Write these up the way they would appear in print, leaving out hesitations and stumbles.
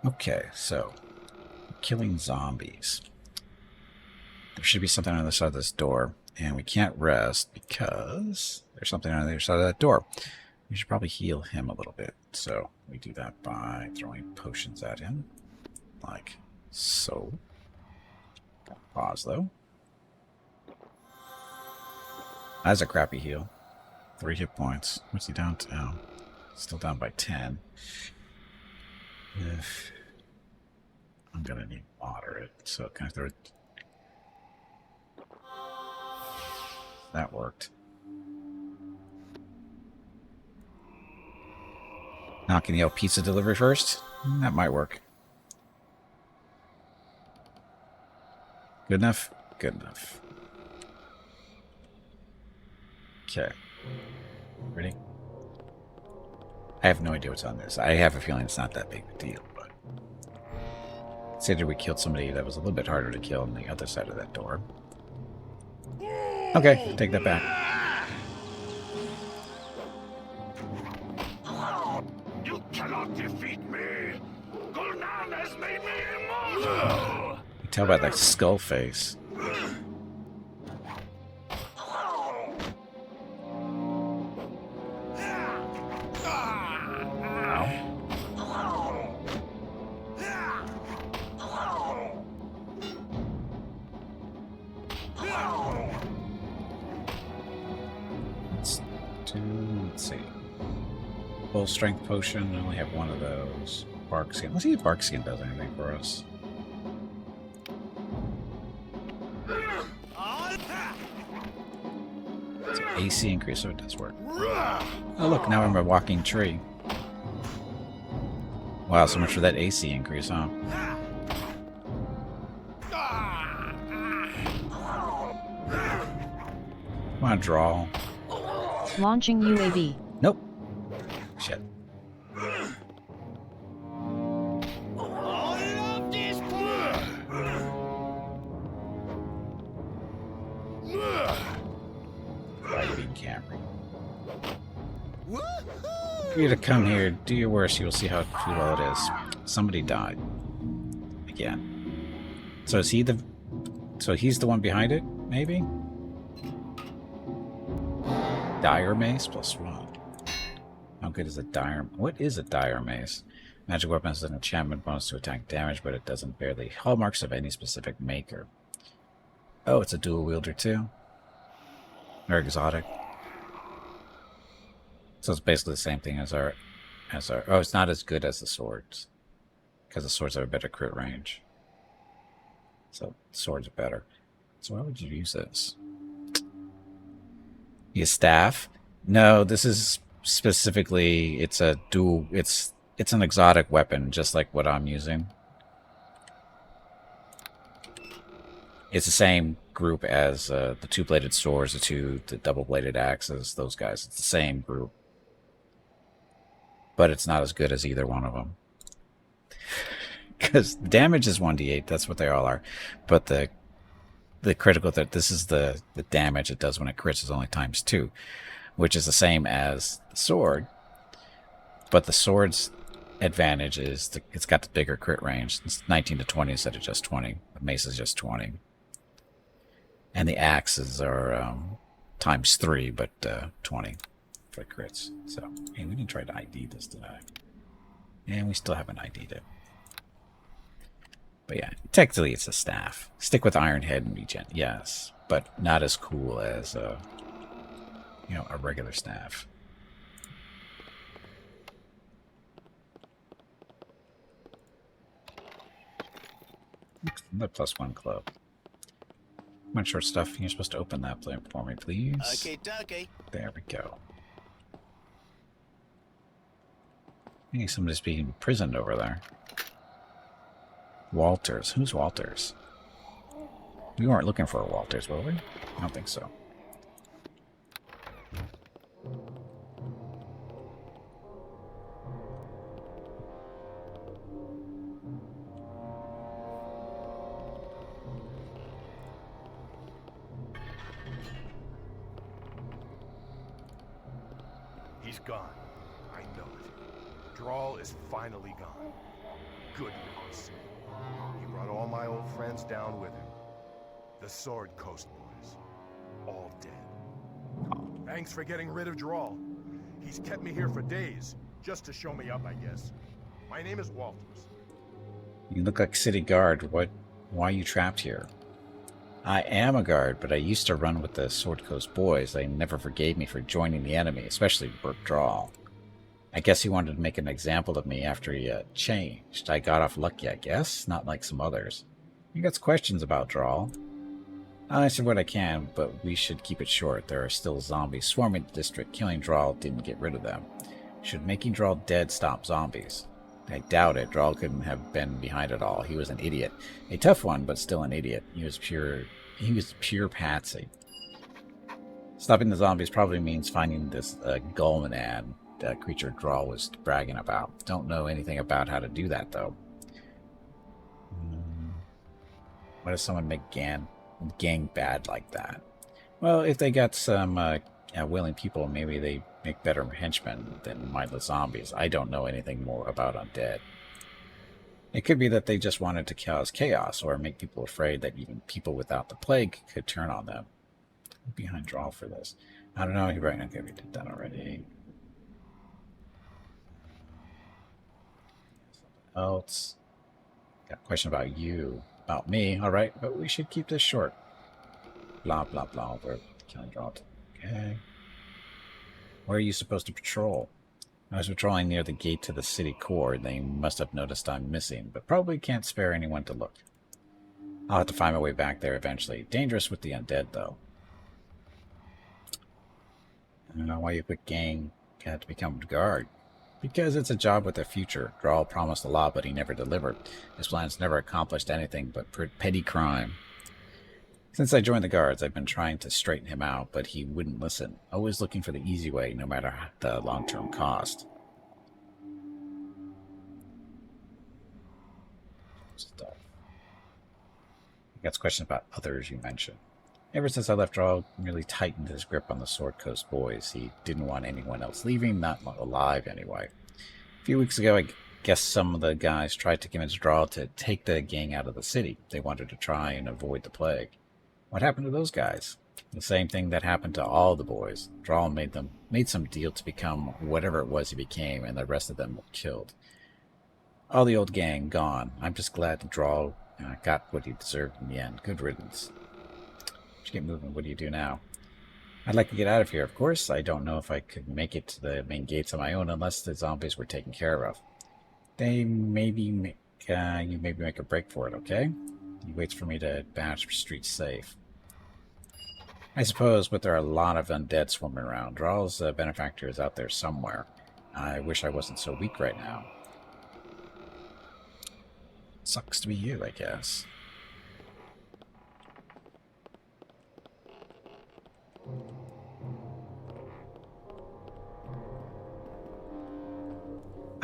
Okay, so killing zombies. There should be something on the other side of this door, and we can't rest because there's something on the other side of that door. We should probably heal him a little bit. So we do that by throwing potions at him, like so. Pause though. That's a crappy heal. 3 hit points. What's he down to? Oh, still down by 10. Ugh. I'm gonna need moderate, so can I throw it? That worked. Now can yell pizza delivery first? That might work. Good enough? Good enough. Okay. Ready? I have no idea what's on this. I have a feeling it's not that big of a deal, but... Consider we killed somebody that was a little bit harder to kill on the other side of that door. Okay, take that back. You cannot defeat me! Gul'dan has made me immortal! You tell by that skull face. Let's see. Full strength potion. I only have one of those. Bark skin. Let's see if bark skin does anything for us. It's an AC increase, so it does work. Oh look, now I'm a walking tree. Wow, so much for that AC increase, huh? Come on, draw. Launching UAV. Nope. Shit. Driving Camry. For you to come here, do your worst, you will see how cruel it is. Somebody died. Again. So is he the... So he's the one behind it, maybe? Dire Mace +1. How good is a Dire... What is a Dire Mace? Magic weapon has an enchantment bonus to attack damage, but it doesn't bear the hallmarks of any specific maker. Oh, it's a dual wielder too? Or exotic. So it's basically the same thing as our... Oh, it's not as good as the swords. Because the swords have a better crit range. So swords are better. So why would you use this? Your staff? No, this is specifically, it's a dual, it's an exotic weapon, just like what I'm using. It's the same group as the two-bladed swords, the double-bladed axes, those guys. It's the same group. But it's not as good as either one of them. Because damage is 1d8, that's what they all are. But the critical, this is the damage it does when it crits is only ×2, which is the same as the sword. But the sword's advantage is it's got the bigger crit range. It's 19 to 20 instead of just 20. The mace is just 20. And the axes are ×3, but 20 for the crits. So, hey, we didn't try to ID this today. And we still haven't ID'd it. But yeah, technically it's a staff. Stick with Iron Head and regen, yes. But not as cool as, you know, a regular staff. The +1 club. Come on, short stuff. You're supposed to open that plate for me, please. Okay, dokie. There we go. I think somebody's being imprisoned over there. Walters. Who's Walters? We weren't looking for a Walters, were we? I don't think so. He's gone. I know it. Drawl is finally gone. Good riddance. He brought all my old friends down with him. The Sword Coast boys. All dead. Thanks for getting rid of Drawl. He's kept me here for days, just to show me up, I guess. My name is Walters. You look like city guard. Why are you trapped here? I am a guard, but I used to run with the Sword Coast boys. They never forgave me for joining the enemy, especially Burt Drawl. I guess he wanted to make an example of me after he changed. I got off lucky, I guess, not like some others. You got questions about Drawl? I'll answer what I can, but we should keep it short. There are still zombies swarming the district. Killing Drawl didn't get rid of them. Should making Drawl dead stop zombies? I doubt it. Drawl couldn't have been behind it all. He was an idiot. A tough one, but still an idiot. He was pure patsy. Stopping the zombies probably means finding this Gulmanad creature Drawl was bragging about. Don't know anything about how to do that, though. What if someone make gang bad like that? Well, if they got some willing people, maybe they make better henchmen than mindless zombies. I don't know anything more about undead. It could be that they just wanted to cause chaos or make people afraid that even people without the plague could turn on them. Behind Drawl for this. I don't know. You're right. Okay, we did that already. Something else. Got a question about you. About me. All right, but we should keep this short. Blah, blah, blah. We're killing Drawl. Okay. Where are you supposed to patrol? I was patrolling near the gate to the city core. They must have noticed I'm missing, but probably can't spare anyone to look. I'll have to find my way back there eventually. Dangerous with the undead, though. I don't know why you quit gang. You had to become a guard. Because it's a job with a future. Drawl promised a lot, but he never delivered. His plans never accomplished anything but petty crime. Since I joined the guards, I've been trying to straighten him out, but he wouldn't listen. Always looking for the easy way, no matter the long-term cost. Stuff. He got questions about others you mentioned. Ever since I left, Drawl really tightened his grip on the Sword Coast boys. He didn't want anyone else leaving, not alive anyway. A few weeks ago, I guess some of the guys tried to convince Drawl to take the gang out of the city. They wanted to try and avoid the plague. What happened to those guys? The same thing that happened to all the boys. Drawl made some deal to become whatever it was he became, and the rest of them were killed. All the old gang gone. I'm just glad that Drawl got what he deserved in the end. Good riddance. Just get moving. What do you do now? I'd like to get out of here, of course. I don't know if I could make it to the main gates on my own unless the zombies were taken care of. You maybe make a break for it, okay? He waits for me to bash streets safe. I suppose, but there are a lot of undead swarming around. Drawl's benefactor is out there somewhere. I wish I wasn't so weak right now. Sucks to be you, I guess.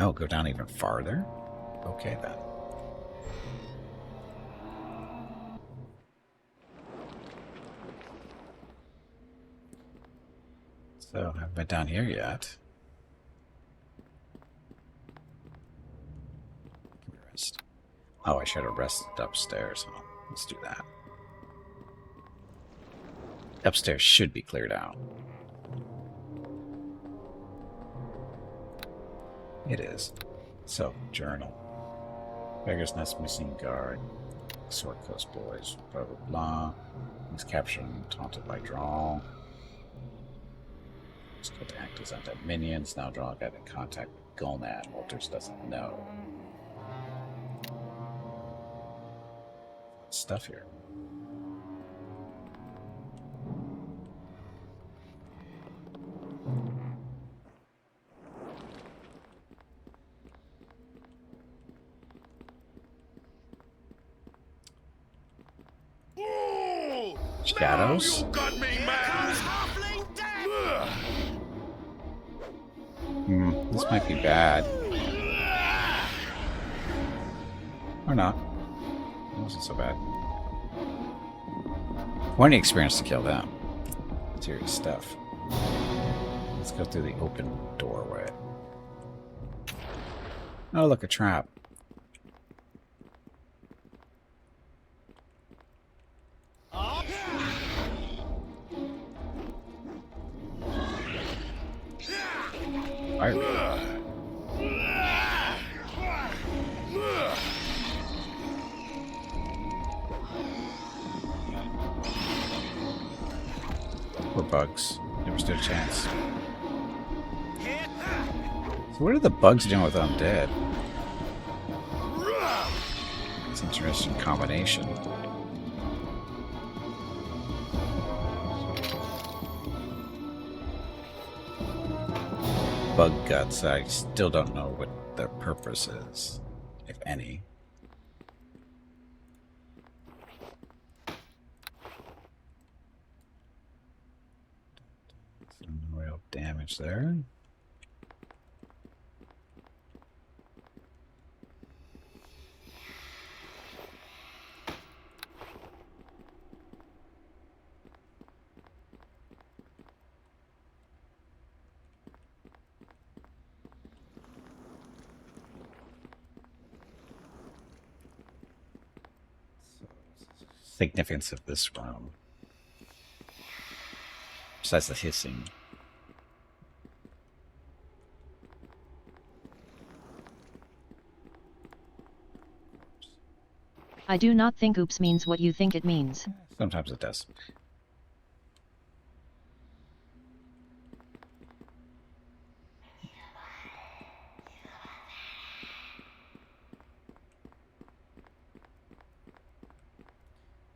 Oh, go down even farther? Okay, then. So, I haven't been down here yet. Rest. Oh, I should have rested upstairs. Oh, let's do that. Upstairs should be cleared out. It is. So, journal. Beggar's Nest missing guard. Sword Coast boys. Blah, blah, blah. He's captured and taunted by Drawl. He's got to act as undead minions. Now Drawl got in contact with Gulnad. Walters doesn't know. Stuff here. Shadows? You got me, man! This might be bad. Or not. It wasn't so bad. 20 experience to kill them. Serious stuff. Let's go through the open doorway. Oh, look, a trap. Fire. Poor bugs. Never stood a chance. So what are the bugs doing with undead? It's an interesting combination. Bug guts, I still don't know what their purpose is, if any. Some real damage there. Significance of this room, besides the hissing. I do not think oops means what you think it means. Sometimes it does.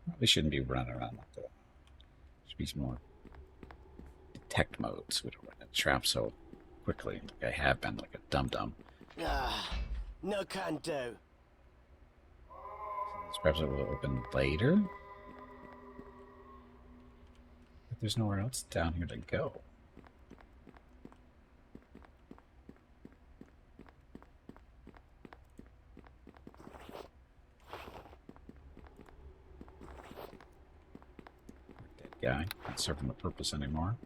Probably shouldn't be running around like that. Should be some more detect modes. We don't run into traps so quickly. Like I have been like a dum-dum. No can do. Perhaps it will open later. But there's nowhere else down here to go. Dead guy. Not serving the purpose anymore.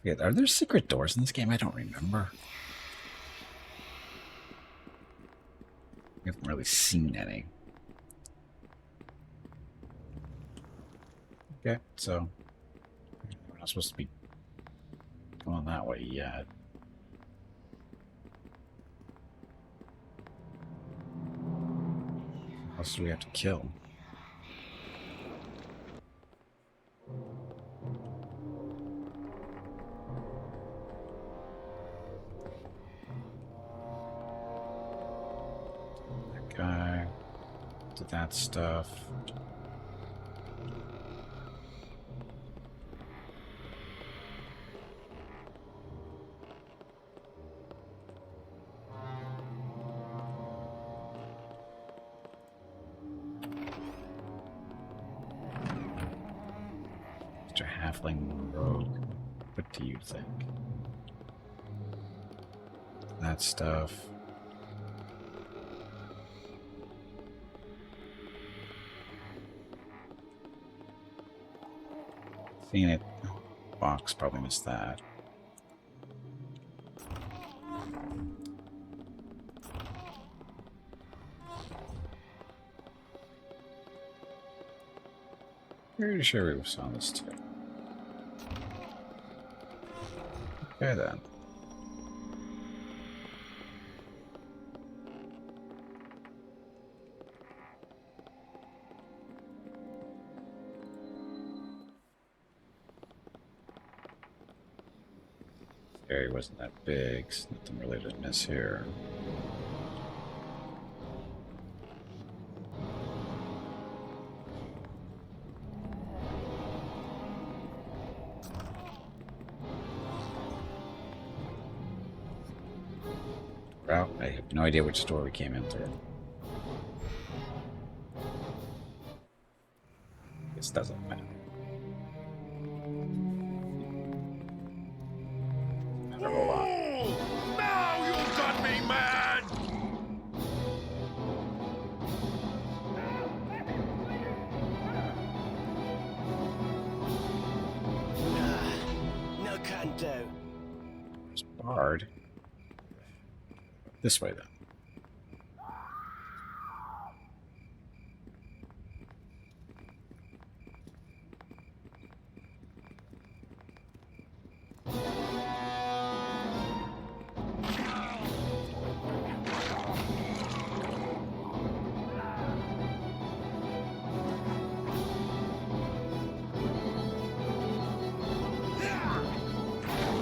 Yeah, are there secret doors in this game? I don't remember. We haven't really seen any. Okay, so we're not supposed to be going that way yet. What else do we have to kill? That guy did that stuff. Mr. Halfling Rogue, what do you think? That stuff. Seen it. Box probably missed that. Pretty sure we saw this too. Okay then. This area wasn't that big, so nothing really to miss here. Well, I have no idea which door we came in through. This doesn't matter. Matter a lot. Now do? It's barred. This way, then.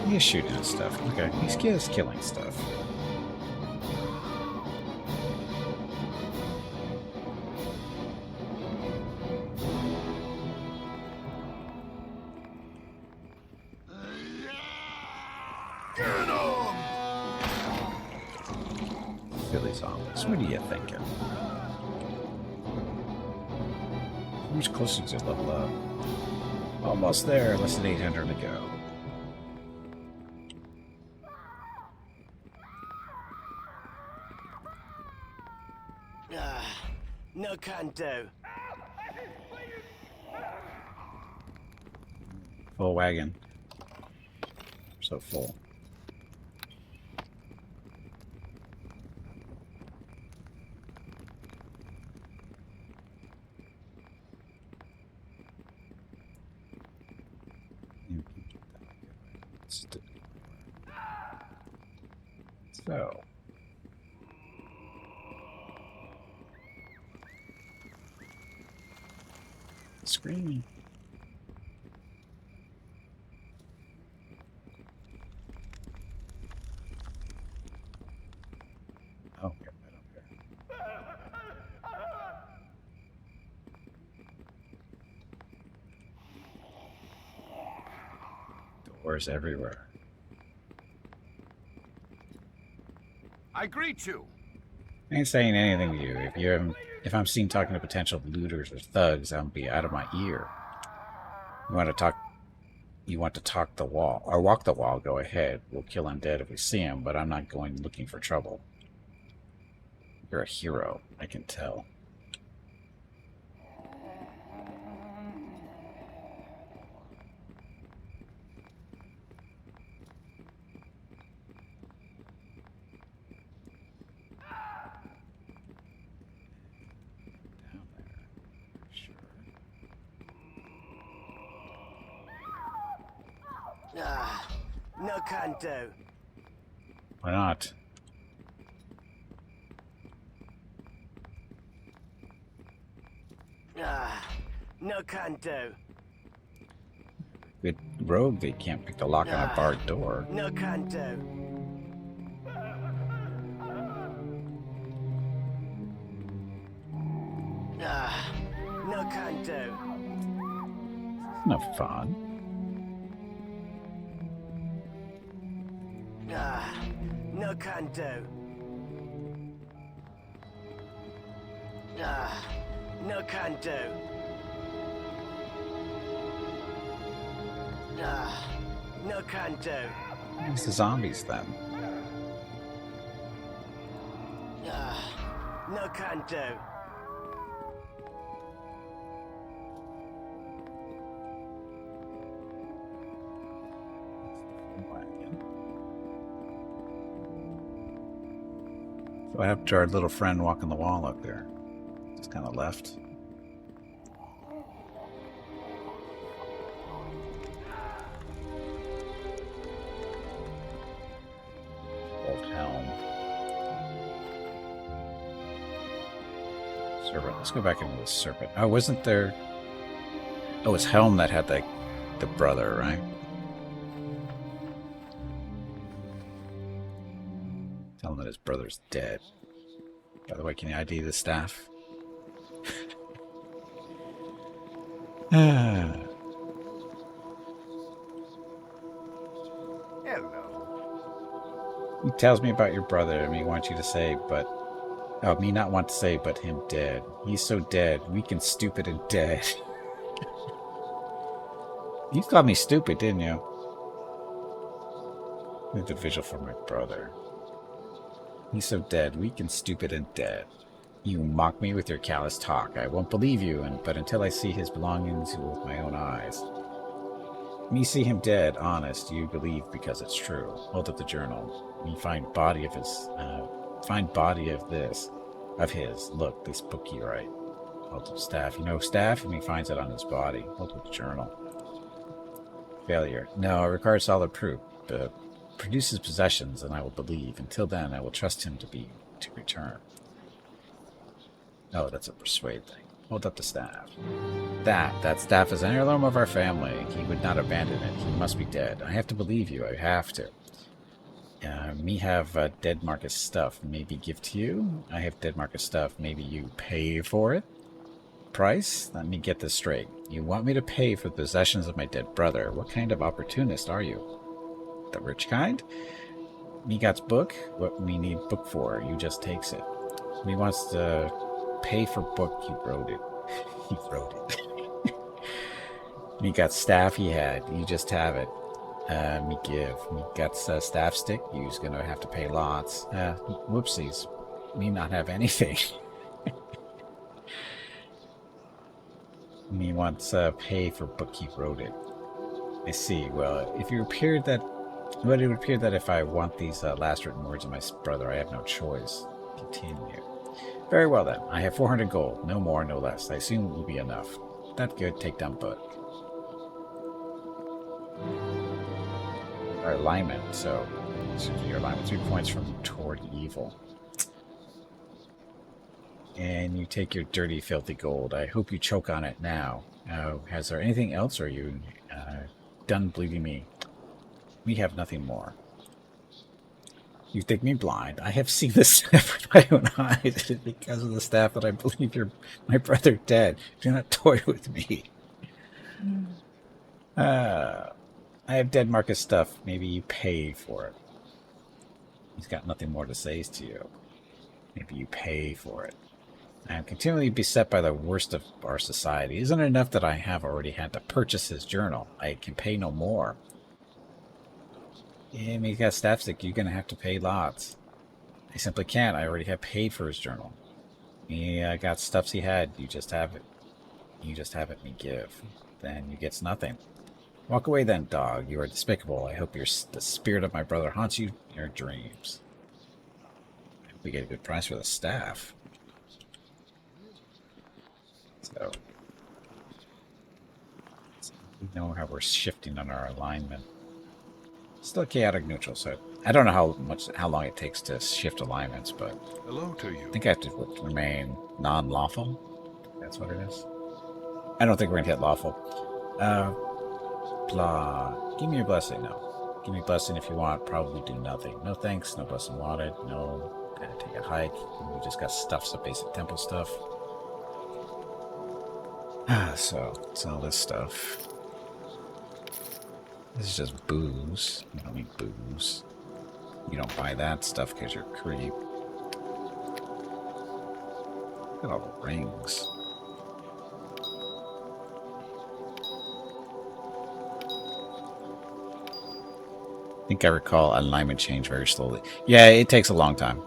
He is shooting at stuff. Okay, he's just killing stuff. Silly zombies. What are you thinking? How much closer to level up? Almost there, less than 800 to go. No can do. Full wagon. So full. So. Screaming. Oh, yeah, right up there. Doors everywhere. I greet you. I ain't saying anything to you. If I'm seen talking to potential looters or thugs, I'll be out of my ear. You want to talk the wall or walk the wall, go ahead. We'll kill undead if we see him, but I'm not going looking for trouble. You're a hero, I can tell. No can do. Why not? No can do. Good rogue, they can't pick the lock on a barred door. No can do. No can do. No fun. No can do. No can do. No can do. It's the zombies then. No can do. So what happened to our little friend walking the wall up there? Just kind of left. Old helm. Serpent. Let's go back into the serpent. Oh, wasn't there? Oh, it was Helm that had the brother, right? Tell him that his brother's dead. By the way, can you ID the staff? Hello. He tells me about your brother, and he wants you to say, but... Oh, me not want to say, but him dead. He's so dead, weak and stupid and dead. You called me stupid, didn't you? Need the visual for my brother. He's so dead, weak and stupid and dead. You mock me with your callous talk. I won't believe you, but until I see his belongings with my own eyes. Me see him dead, honest, you believe because it's true. Hold up the journal. Me find body of his, find body of this, of his. Look, this book you write. Hold up staff. You know staff? And he finds it on his body. Hold up the journal. Failure. No, it requires solid proof. Produce his possessions, and I will believe. Until then, I will trust him to return. Oh, that's a persuade thing. Hold up the staff. That staff is an heirloom of our family. He would not abandon it. He must be dead. I have to believe you. I have to. Me have dead Marcus stuff. Maybe give to you. I have dead Marcus stuff. Maybe you pay for it. Price? Let me get this straight. You want me to pay for the possessions of my dead brother. What kind of opportunist are you? The rich kind? Me got's book? What me need book for? You just takes it. Me wants to pay for book. He wrote it. He wrote it. Me got staff he had. You just have it. Me give. Me got staff stick. You's gonna have to pay lots. Whoopsies. Me not have anything. Me wants pay for book he wrote it. I see. Well, if you appeared that, well, it would appear that if I want these last written words of my brother, I have no choice. Continue. Very well then. I have 400 gold. No more, no less. I assume it will be enough. That good. Take down book. Our alignment. So your alignment 3 points from toward evil. And you take your dirty, filthy gold. I hope you choke on it now. Has there anything else, or are you done believing me? We have nothing more. You think me blind? I have seen this with my own eyes. It is because of the staff that I believe my brother dead. Do not toy with me. I have dead Marcus stuff. Maybe you pay for it. He's got nothing more to say to you. Maybe you pay for it. I am continually beset by the worst of our society. Isn't it enough that I have already had to purchase his journal? I can pay no more. Yeah, he's got staff stick. You're going to have to pay lots. I simply can't. I already have paid for his journal. Yeah, I got stuffs he had. You just have it. You just have it, me give. Then you gets nothing. Walk away then, dog. You are despicable. I hope the spirit of my brother haunts you in your dreams. I hope we get a good price for the staff. So we know how we're shifting on our alignment. Still chaotic neutral, so I don't know how long it takes to shift alignments, but Hello to you. I think I have to remain non-lawful. That's what it is. I don't think we're gonna hit lawful. Blah. Give me a blessing. No. Give me a blessing if you want. Probably do nothing. No thanks. No blessing wanted. No. Gotta take a hike. We just got stuff, some basic temple stuff. So it's all this stuff. This is just booze. You don't need booze. You don't buy that stuff because you're a creep. Look at all the rings. I think I recall alignment change very slowly. Yeah, it takes a long time.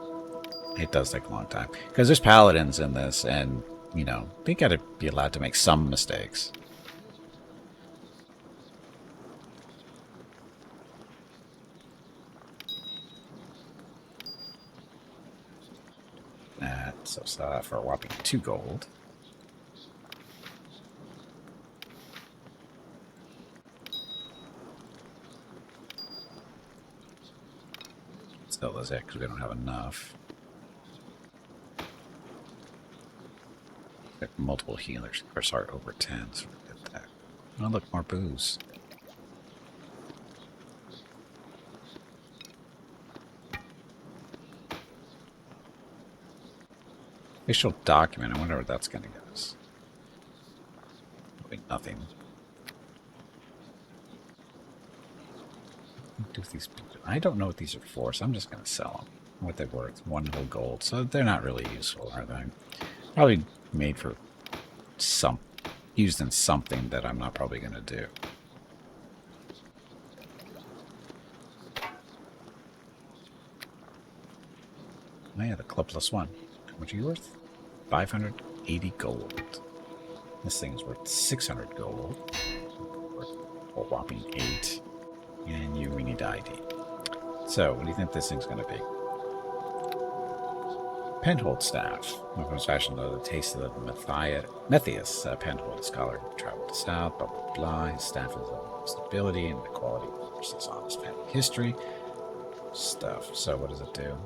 It does take a long time. Because there's paladins in this, and, you know, they gotta be allowed to make some mistakes. So sell that for a whopping 2 gold. Sell those because we don't have enough. Got multiple healers. Or sorry, over 10, so we get that. Oh look, more booze. Official document. I wonder what that's going to get us. Probably nothing. Do these? I don't know what these are for, so I'm just going to sell them. What they're worth? 1 whole gold. So they're not really useful, are they? Probably made for used in something that I'm not probably going to do. Oh yeah, the club +1. How much are you worth? 580 gold. This thing is worth 600 gold. Worth a whopping 8. And you, we need to ID. So, what do you think this thing's going to be? Penhold staff. Weapons fashioned to the taste of the Methius. Penhold scholar traveled to south, blah blah blah. His staff is of stability and equality versus honest family history. Stuff. So, what does it do?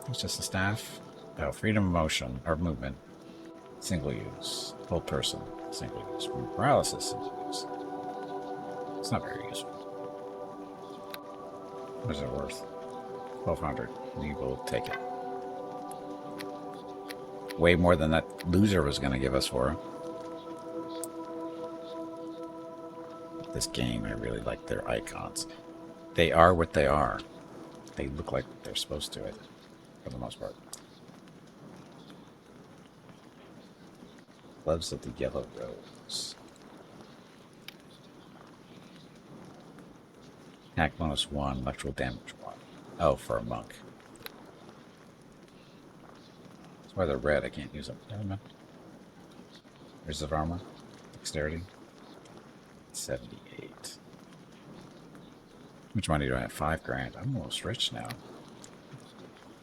It's just a staff. Oh, freedom of motion or movement. Single use. Hold person. Single use. Paralysis. Single use. It's not very useful. What is it worth? 1,200. We will take it. Way more than that loser was going to give us for it. This game, I really like their icons. They are what they are. They look like they're supposed to, for the most part. Gloves of the Yellow Rose. Attack bonus 1, electrical damage 1. Oh, for a monk. That's why they're red. I can't use them. Never mind. Where's the armor? Dexterity. 78. How much money do I have? 5 grand. I'm almost rich now.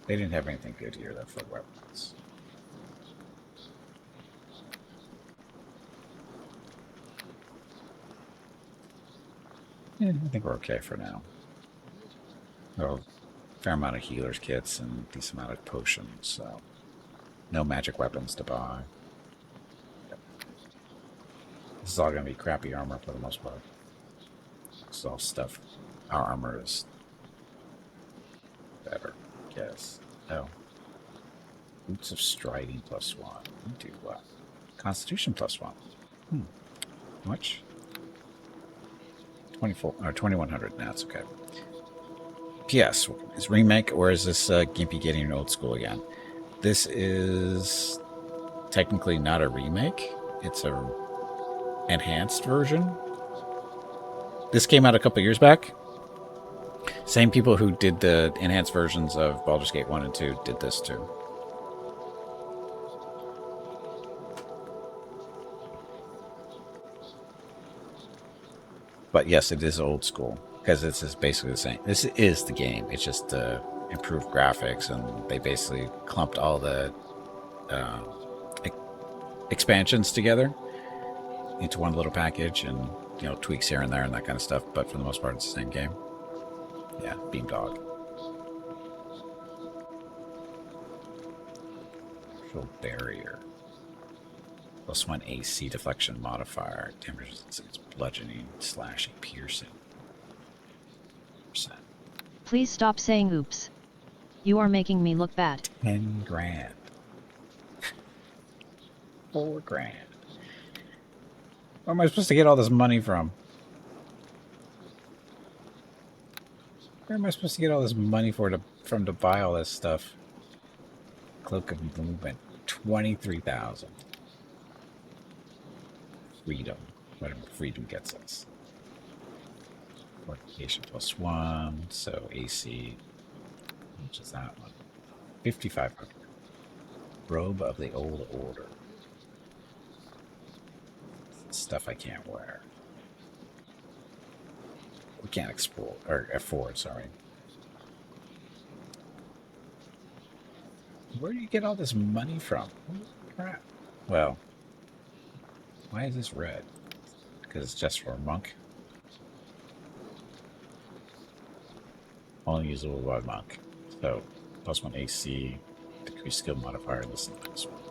They didn't have anything good here, though, for weapons. Yeah, I think we're okay for now. Well, fair amount of healer's kits and decent amount of potions, so no magic weapons to buy. Yep. This is all going to be crappy armor for the most part. This is all stuff. Our armor is better, I guess. Oh. Boots of Striding +1. You do what? Constitution +1. How much? 24 or 2,100. That's okay. P.S. Is remake or is this Gimpy getting old school again? This is technically not a remake. It's a enhanced version. This came out a couple years back. Same people who did the enhanced versions of Baldur's Gate 1 and 2 did this too. But yes, it is old school because this is basically the same. This is the game. It's just improved graphics, and they basically clumped all the expansions together into one little package, and tweaks here and there and that kind of stuff. But for the most part, it's the same game. Yeah, Beamdog. Actual barrier. +1 AC deflection modifier. Damage resistance, bludgeoning, slashing, piercing. %. Please stop saying oops. You are making me look bad. 10 grand. 4 grand. Where am I supposed to get all this money from? Where am I supposed to get all this money from to buy all this stuff? Cloak of Movement. 23,000. Freedom. Whatever freedom gets us. Fortification +1. So AC. How much is that one? 5,500. Robe of the Old Order. Stuff I can't wear. We can't explore or afford, sorry. Where do you get all this money from? Holy crap. Well, why is this red? Because it's just for a monk. Only usable by monk. So, +1 AC, decreased skill modifier, this and this one.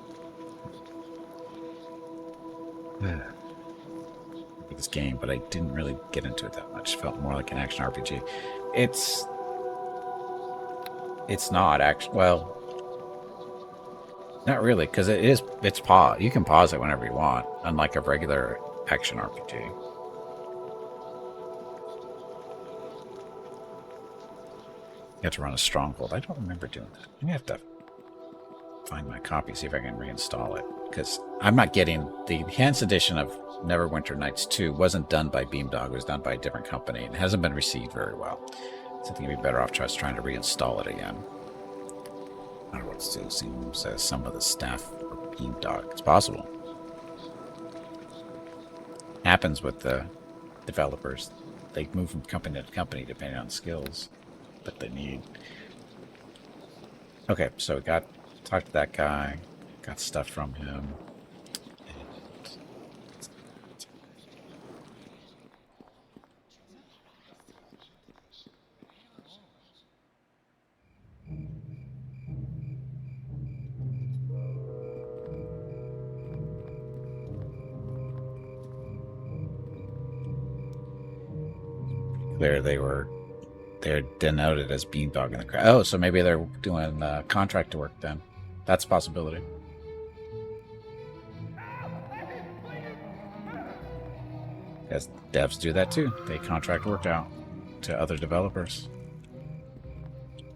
This game, but I didn't really get into it that much. It felt more like an action RPG. It's not actually, well, not really, because it's pause. You can pause it whenever you want, unlike a regular action RPG. You have to run a stronghold. I don't remember doing that. I'm gonna have to find my copy, see if I can reinstall it, because I'm not getting the enhanced edition of Neverwinter Nights 2 wasn't done by Beamdog. It was done by a different company and hasn't been received very well. So I think it'd be better off just trying to reinstall it again. I don't know what to do. Seems some of the staff for Beamdog. It's possible. Happens with the developers. they move from company to company depending on skills that they need. Okay, so we talked to that guy, got stuff from him. Clear they're denoted as beandog in the crowd. Oh, so maybe they're doing contract work then. That's a possibility. Because devs do that too. They contract work out to other developers.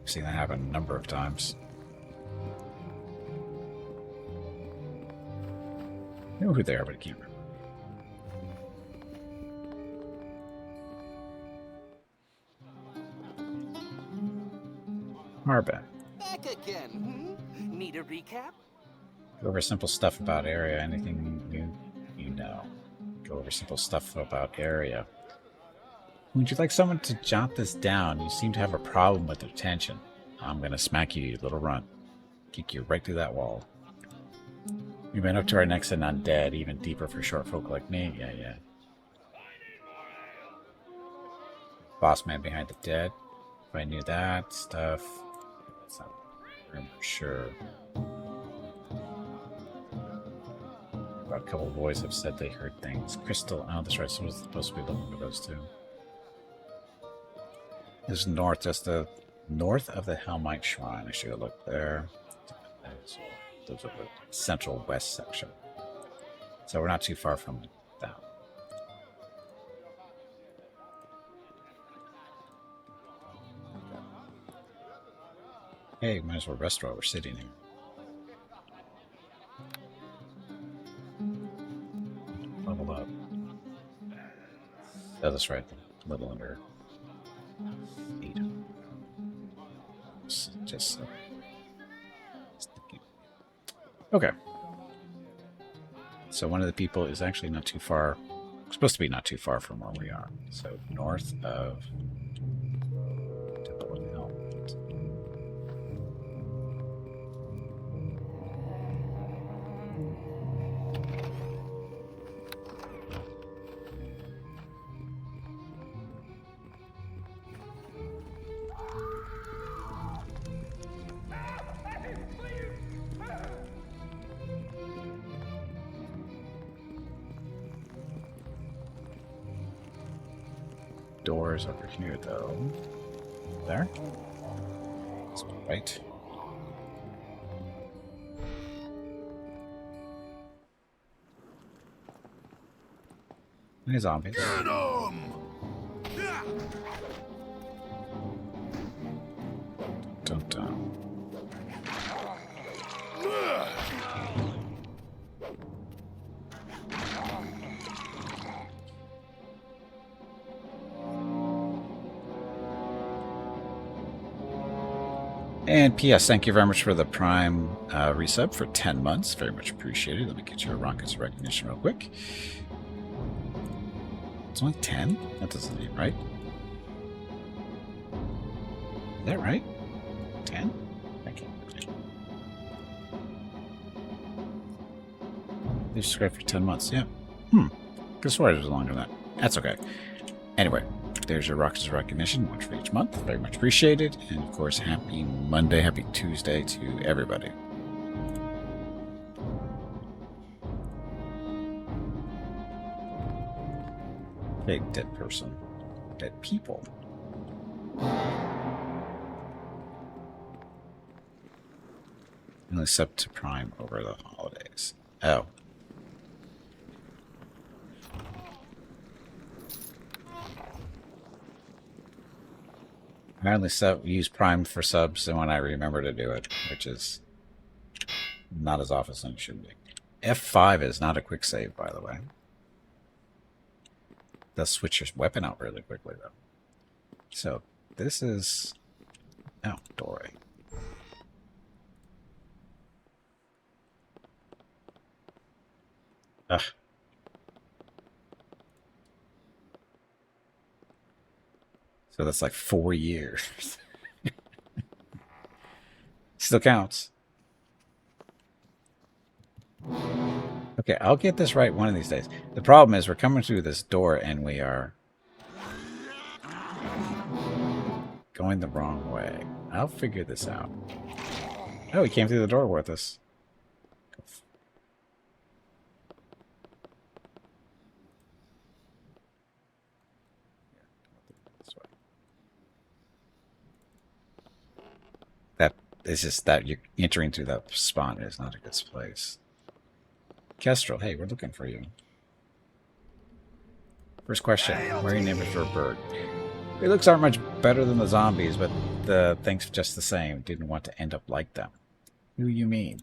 I've seen that happen a number of times. I know who they are, but I can't remember. Marben. Back again, hmm? Need a recap? Go over simple stuff about area. Anything you know. Go over simple stuff about area. Would you like someone to jot this down? You seem to have a problem with attention. I'm gonna smack you, you little runt. Kick you right through that wall. We've been up to our necks in undead, even deeper for short folk like me. Yeah. Boss man behind the dead. If I knew that stuff. That's not rumor, sure. About a couple of boys have said they heard things. Crystal, oh, that's right. So we're supposed to be looking for those two. This is north, just the north of the Hellmite Shrine. I should have looked there. Those are the central west section. So we're not too far from that. Hey, might as well rest while we're sitting here. Level up. Oh, that's right. A little under 8. Just okay. So one of the people is actually not too far. Supposed to be not too far from where we are. So north of. Doors over here, though. There? That's right. Any zombies? Get 'em! Dun. And P.S. Thank you very much for the Prime resub for 10 months. Very much appreciated. Let me get you a rockets recognition real quick. It's only 10? That doesn't seem right. Is that right? 10? Thank you. They subscribed for 10 months. Yeah. Could swear it was longer than that. That's okay. Anyway. There's your Rockets recognition, one for each month. Very much appreciated. And of course, happy Monday, happy Tuesday to everybody. Okay, dead person. Dead people. Only sub to Prime over the holidays. Oh. I only use Prime for subs and when I remember to do it, which is not as often as it should be. F5 is not a quick save, by the way. It does switch your weapon out really quickly, though. So, this is... Oh, doorway. Ugh. So that's like 4 years. Still counts. Okay, I'll get this right one of these days. The problem is we're coming through this door and we are going the wrong way. I'll figure this out. Oh, he came through the door with us. That is just that you're entering through that spawn is not a good place. Kestrel, hey, we're looking for you. First question, why are you named for a bird? Your looks aren't much better than the zombies, but the thing's just the same. Didn't want to end up like them. Who you mean?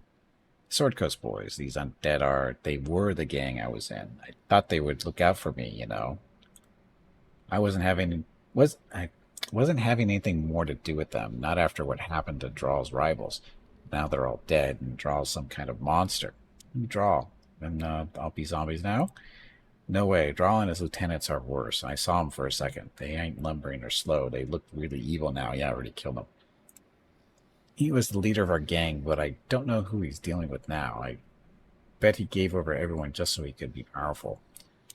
Sword Coast boys. These undead are... They were the gang I was in. I thought they would look out for me, you know. I wasn't having anything more to do with them. Not after what happened to Drawl's rivals. Now they're all dead, and Drawl's some kind of monster. Drawl. And I'll be zombies now? No way. Drawl and his lieutenants are worse. I saw them for a second. They ain't lumbering or slow. They look really evil now. Yeah, I already killed them. He was the leader of our gang, but I don't know who he's dealing with now. I bet he gave over everyone just so he could be powerful.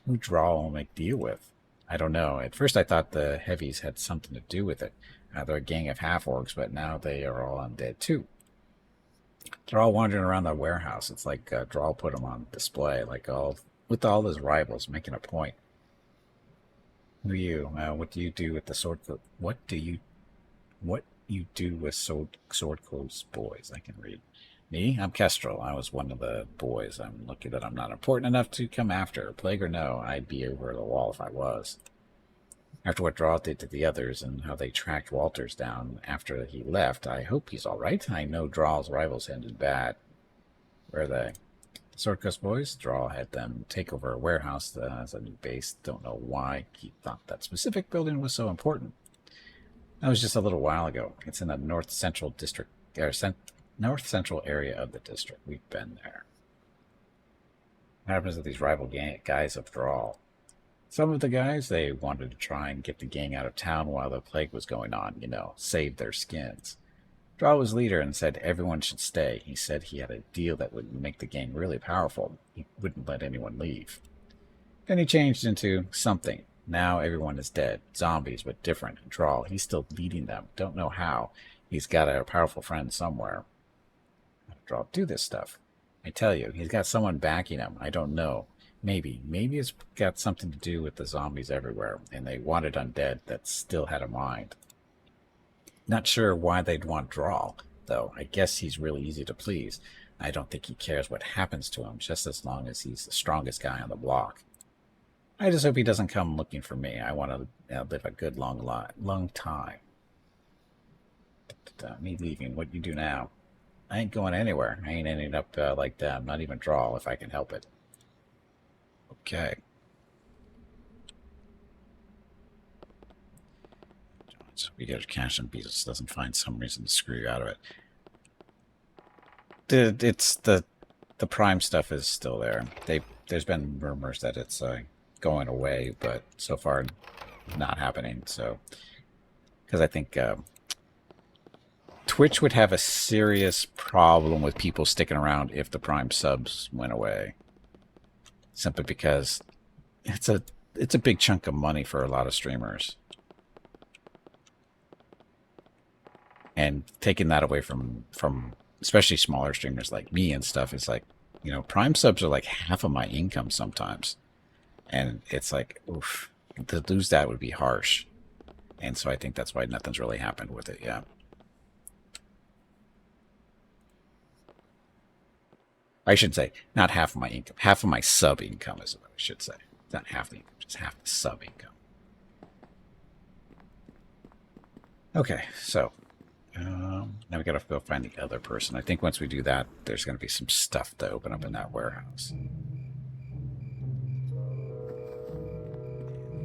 Who Drawl will make deal with? I don't know. At first I thought the heavies had something to do with it. They're a gang of half-orcs, but now they are all undead too. They're all wandering around the warehouse. It's like Drawl put them on display, like with all his rivals, making a point. Who are you? What do you do with the sword? What you do with sword coast boys? I can read. Me? I'm Kestrel. I was one of the boys. I'm lucky that I'm not important enough to come after. Plague or no, I'd be over the wall if I was. After what Drawl did to the others and how they tracked Walters down after he left, I hope he's all right. I know Drawl's rivals ended bad. Where are they? The Sword Coast boys? Drawl had them take over a warehouse as a new base. Don't know why he thought that specific building was so important. That was just a little while ago. It's in the north central district, north central area of the district. We've been there. What happens to these rival guys of Drawl? Some of the guys, they wanted to try and get the gang out of town while the plague was going on, you know, save their skins. Drawl was leader and said everyone should stay. He said he had a deal that would make the gang really powerful. He wouldn't let anyone leave. Then he changed into something. Now everyone is dead. Zombies, but different. Drawl, he's still leading them. Don't know how. He's got a powerful friend somewhere. How did Drawl do this stuff? I tell you, he's got someone backing him. I don't know. Maybe it's got something to do with the zombies everywhere, and they wanted undead that still had a mind. Not sure why they'd want Drawl, though. I guess he's really easy to please. I don't think he cares what happens to him, just as long as he's the strongest guy on the block. I just hope he doesn't come looking for me. I want to live a good long time. Me leaving, what you do now? I ain't going anywhere. I ain't ending up like them, not even Drawl, if I can help it. Okay. So we get a cash and Beatles doesn't find some reason to screw you out of it. It's the Prime stuff is still there. There's been rumors that it's going away, but so far not happening. So because I think Twitch would have a serious problem with people sticking around if the Prime subs went away. Simply because it's a big chunk of money for a lot of streamers. And taking that away from especially smaller streamers like me and stuff is like, you know, Prime subs are like half of my income sometimes. And it's like, oof, to lose that would be harsh. And so I think that's why nothing's really happened with it, yeah. I should say, not half of my income. Half of my sub income is what I should say. Not half the income, just half the sub income. Okay, so now we gotta go find the other person. I think once we do that, there's gonna be some stuff to open up in that warehouse.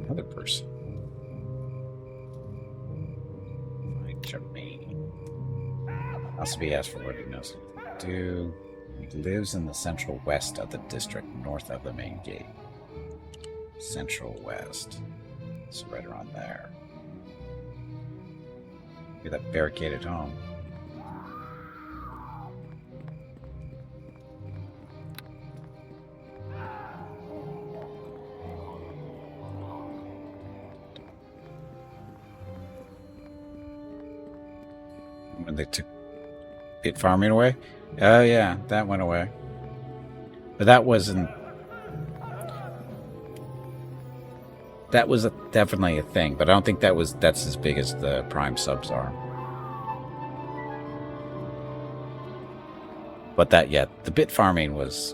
Another person. Find Jermaine. Also be asked for what he knows what to do. He lives in the central west of the district, north of the main gate. Central west. So right around there. Maybe that barricaded home. When they took it farming away? Oh yeah, that went away. But that wasn't... That was definitely a thing, but I don't think that's as big as the Prime subs are. But that, yeah, the bit farming was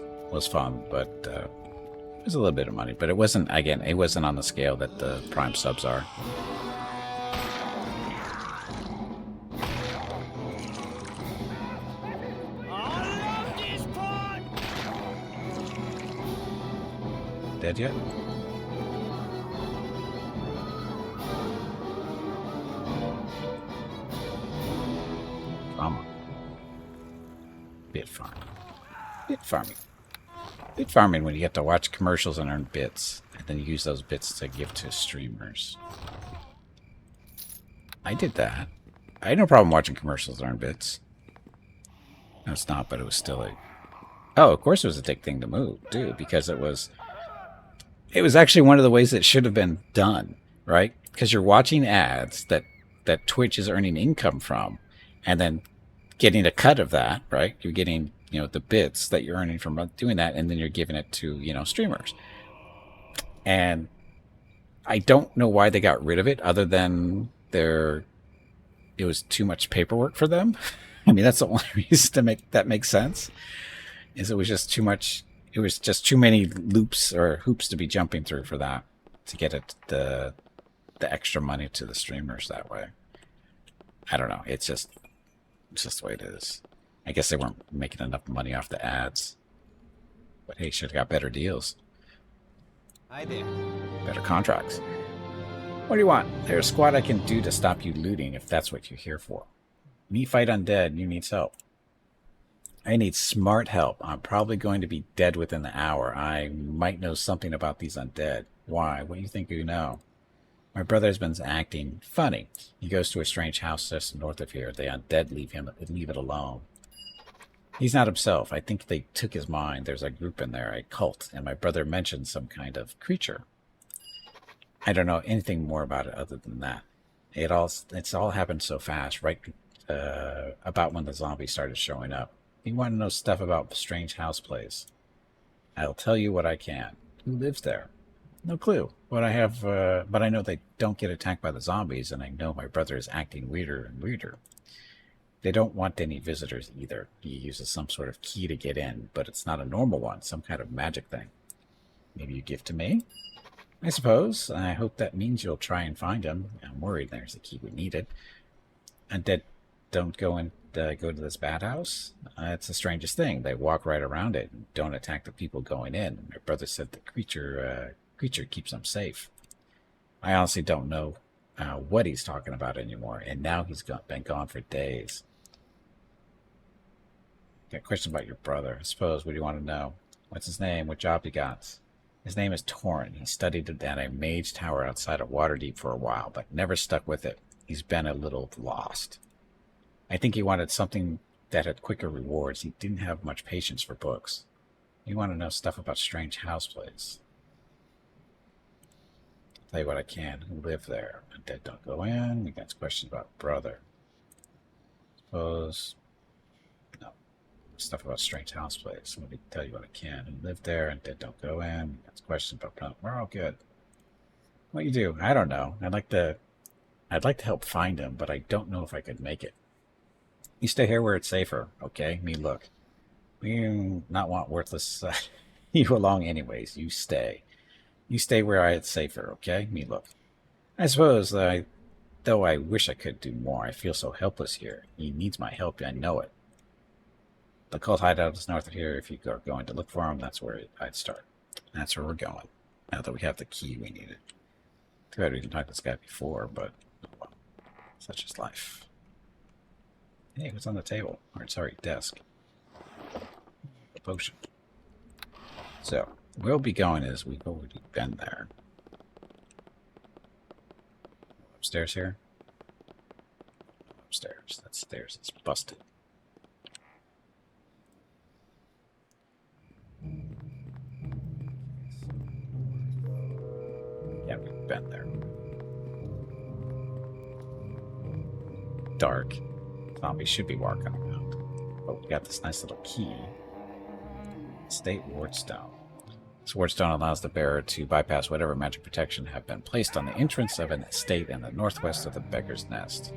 fun, but it was a little bit of money. But it wasn't, again, it wasn't on the scale that the Prime subs are. Dead yet? Bit farming. Bit farming. Bit farming when you get to watch commercials and earn bits, and then you use those bits to give to streamers. I did that. I had no problem watching commercials and earn bits. No, it's not, but it was still a... Oh, of course it was a dick thing to move, too, because it was actually one of the ways it should have been done, right? Because you're watching ads that Twitch is earning income from, and then getting a cut of that, right? You're getting, the bits that you're earning from doing that, and then you're giving it to, streamers. And I don't know why they got rid of it, other than it was too much paperwork for them. I mean, that's the only reason to make that make sense. Is it was just too much. It was just too many loops or hoops to be jumping through for that, to get it the extra money to the streamers that way. I don't know. It's just the way it is. I guess they weren't making enough money off the ads. But hey, should have got better deals. Hi there. Better contracts. What do you want? There's a squad I can do to stop you looting if that's what you're here for. Me fight undead, you need help. I need smart help. I'm probably going to be dead within the hour. I might know something about these undead. Why? What do you think you know? My brother has been acting funny. He goes to a strange house just north of here. The undead leave it alone. He's not himself. I think they took his mind. There's a group in there, a cult, and my brother mentioned some kind of creature. I don't know anything more about it other than that. It's all happened so fast, right about when the zombies started showing up. You want to know stuff about the strange house place? I'll tell you what I can. Who lives there? No clue. But I know they don't get attacked by the zombies, and I know my brother is acting weirder and weirder. They don't want any visitors either. He uses some sort of key to get in, but it's not a normal one, some kind of magic thing. Maybe you give to me? I suppose. I hope that means you'll try and find him. I'm worried there's a key we needed. Undead don't go to this bad house? It's the strangest thing. They walk right around it and don't attack the people going in. My brother said the creature keeps them safe. I honestly don't know what he's talking about anymore, and now he's been gone for days. Got a question about your brother. I suppose. What do you want to know? What's his name? What job he got? His name is Torrin. He studied at a mage tower outside of Waterdeep for a while, but never stuck with it. He's been a little lost. I think he wanted something that had quicker rewards. He didn't have much patience for books. You want to know stuff about strange house plays. I'll tell you what I can. Who live there? Undead don't go in. We got questions about brother. Suppose. No. Stuff about strange house plays. Let me tell you what I can. Who live there? Undead don't go in. We got questions about brother. We're all good. What you do? I don't know. I'd like to help find him, but I don't know if I could make it. You stay here where it's safer, okay? Me look. We do not want worthless you along anyways. You stay. You stay where it's safer, okay? Me look. I suppose, though I wish I could do more, I feel so helpless here. He needs my help, I know it. The cult hideout is north of here. If you are going to look for him, that's where I'd start. That's where we're going. Now that we have the key we needed. Too bad we didn't talk to this guy before, but well, such is life. Hey, what's on the table? Or, sorry, desk. A potion. So, where we'll be going is we've already been there. Upstairs here. stairs. That stairs is busted. Yeah, we've been there. Dark. Zombies should be walking around. But we got this nice little key. State Wardstone. This Wardstone allows the bearer to bypass whatever magic protection have been placed on the entrance of an estate in the northwest of the Beggar's Nest.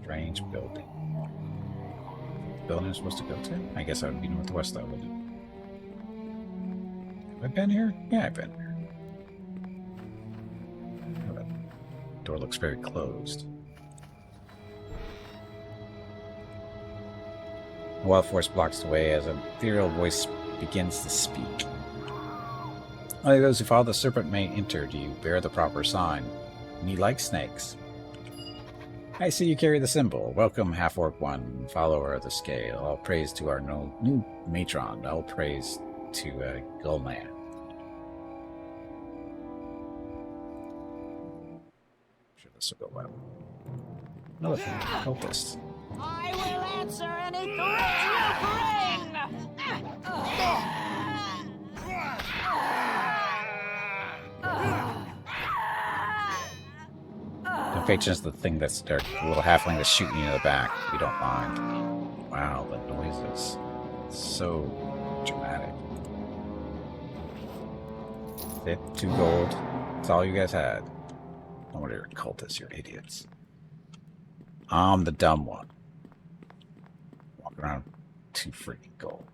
Strange building. Building I'm supposed to go to? I guess I would be northwest though, wouldn't it? Have I been here? Yeah, I've been here. Oh, that door looks very closed. A wild force blocks the way as an ethereal voice begins to speak. Only those who follow the serpent may enter. Do you bear the proper sign? Me like snakes. I see you carry the symbol. Welcome, Half-Orc 1, follower of the scale. All praise to our new matron. All praise to Gulman. I'm sure this will go well. Another cultist. I will answer any threat you bring! Don't pay attention to the thing that's there, the little halfling that's shooting you in the back. We don't mind. Wow, the noises. So dramatic. 2 gold. That's all you guys had. No wonder you're cultists, you're idiots. I'm the dumb one. Walking around 2 freaking gold.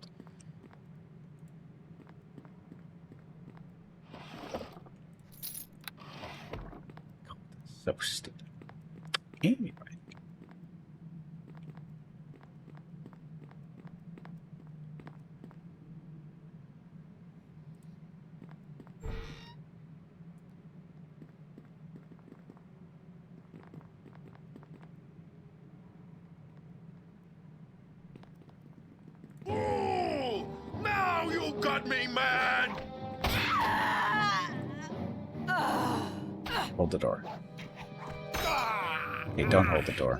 So stupid. Anyway. Ooh, now you got me, man! Hold the door. Hey, don't hold the door.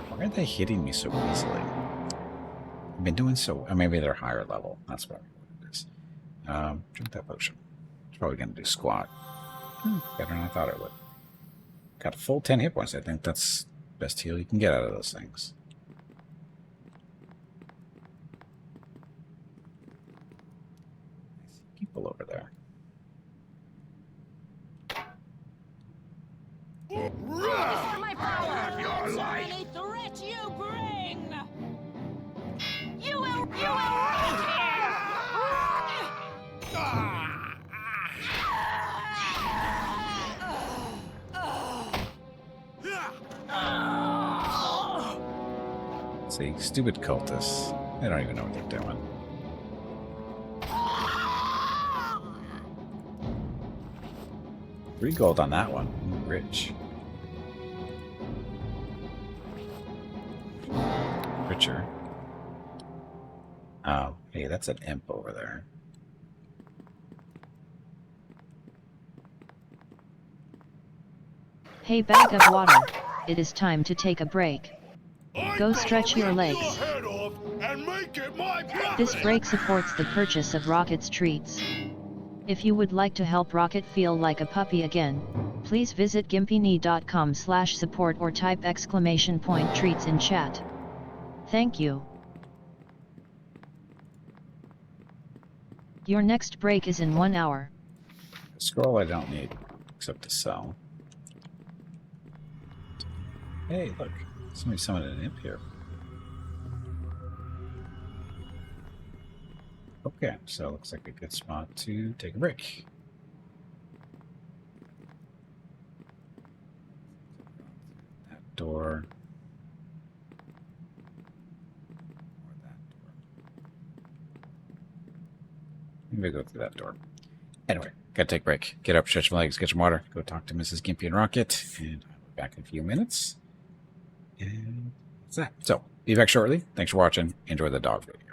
Why are they hitting me so easily? I've been doing so... Or maybe they're higher level. That's what it is. Drink that potion. It's probably going to do squat. Better than I thought it would. Got a full 10 hit points. I think that's the best heal you can get out of those things. People over there. For my power! Have your Answer life. any threat you bring! You will right See, stupid cultists. They don't even know what they're doing. $3 gold on that one. Ooh, rich. Richer. Oh, hey, that's an imp over there. Hey, bag of water. It is time to take a break. I'm Go gonna stretch your rip legs. head off and make it my This property. break supports the purchase of Rocket's treats. If you would like to help Rocket feel like a puppy again, please visit gimpyknee.com/support or type !treats in chat. Thank you. Your next break is in 1 hour. A scroll I don't need, except to sell. Hey, look. Somebody summoned an imp here. Okay, so it looks like a good spot to take a break. That door. Or that door. Maybe go through that door. Anyway, gotta take a break. Get up, stretch my legs, get some water, go talk to Mrs. Gimpy and Rocket, and I will back in a few minutes. And that's that. So, be back shortly. Thanks for watching. Enjoy the dog video.